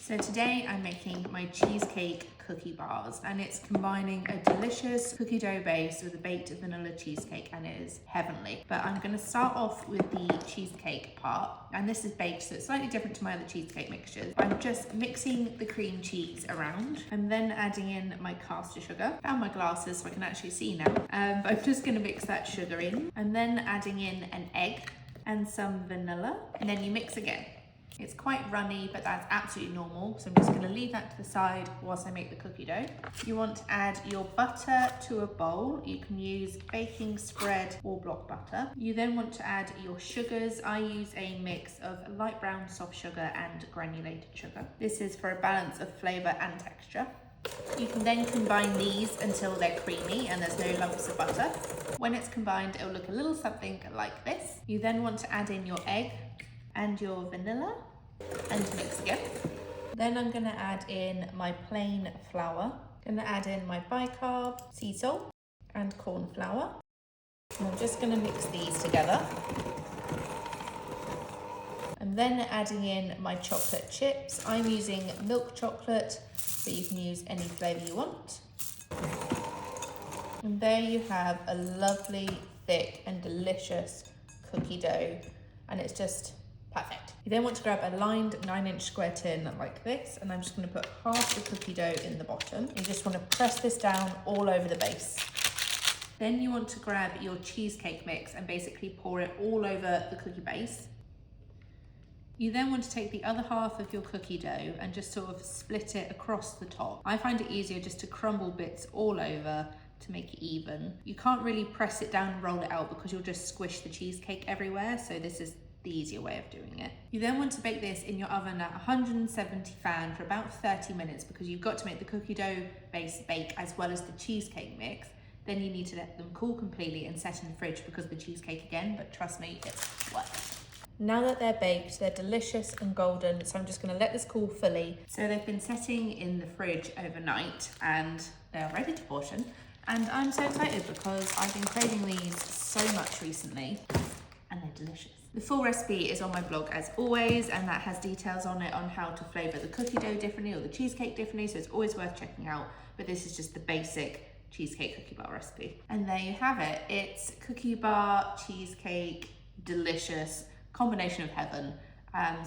So today I'm making my cheesecake cookie bars, and it's combining a delicious cookie dough base with a baked vanilla cheesecake, and it is heavenly. But I'm going to start off with the cheesecake part, and this is baked, so it's slightly different to my other cheesecake mixtures. I'm just mixing the cream cheese around and then adding in my caster sugar. Found my glasses so I can actually see now, but I'm just going to mix that sugar in and then adding in an egg and some vanilla, and then you mix again. It's quite runny, but that's absolutely normal. So I'm just gonna leave that to the side whilst I make the cookie dough. You want to add your butter to a bowl. You can use baking spread or block butter. You then want to add your sugars. I use a mix of light brown soft sugar and granulated sugar. This is for a balance of flavor and texture. You can then combine these until they're creamy and there's no lumps of butter. When it's combined, it'll look a little something like this. You then want to add in your egg and your vanilla and mix again. Then I'm gonna add in my plain flour. Gonna add in my bicarb, sea salt and corn flour. And I'm just gonna mix these together. I'm then adding in my chocolate chips. I'm using milk chocolate, but you can use any flavor you want. And there you have a lovely, thick and delicious cookie dough, and it's just perfect. You then want to grab a lined 9-inch square tin like this, and I'm just going to put half the cookie dough in the bottom. You just want to press this down all over the base. Then you want to grab your cheesecake mix and basically pour it all over the cookie base. You then want to take the other half of your cookie dough and just sort of split it across the top. I find it easier just to crumble bits all over to make it even. You can't really press it down and roll it out because you'll just squish the cheesecake everywhere, so this is the easier way of doing it. You then want to bake this in your oven at 170 fan for about 30 minutes because you've got to make the cookie dough base bake as well as the cheesecake mix. Then you need to let them cool completely and set in the fridge because of the cheesecake again, but trust me, it's worth it. Now that they're baked, they're delicious and golden, so I'm just gonna let this cool fully. So they've been sitting in the fridge overnight and they're ready to portion. And I'm so excited because I've been craving these so much recently and they're delicious. The full recipe is on my blog as always, and that has details on it on how to flavour the cookie dough differently or the cheesecake differently, so it's always worth checking out. But this is just the basic cheesecake cookie bar recipe. And there you have it. It's cookie bar, cheesecake, delicious, combination of heaven.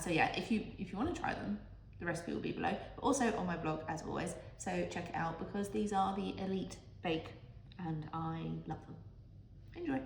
So yeah, if you want to try them, the recipe will be below, but also on my blog as always. So check it out because these are the elite bake and I love them. Enjoy.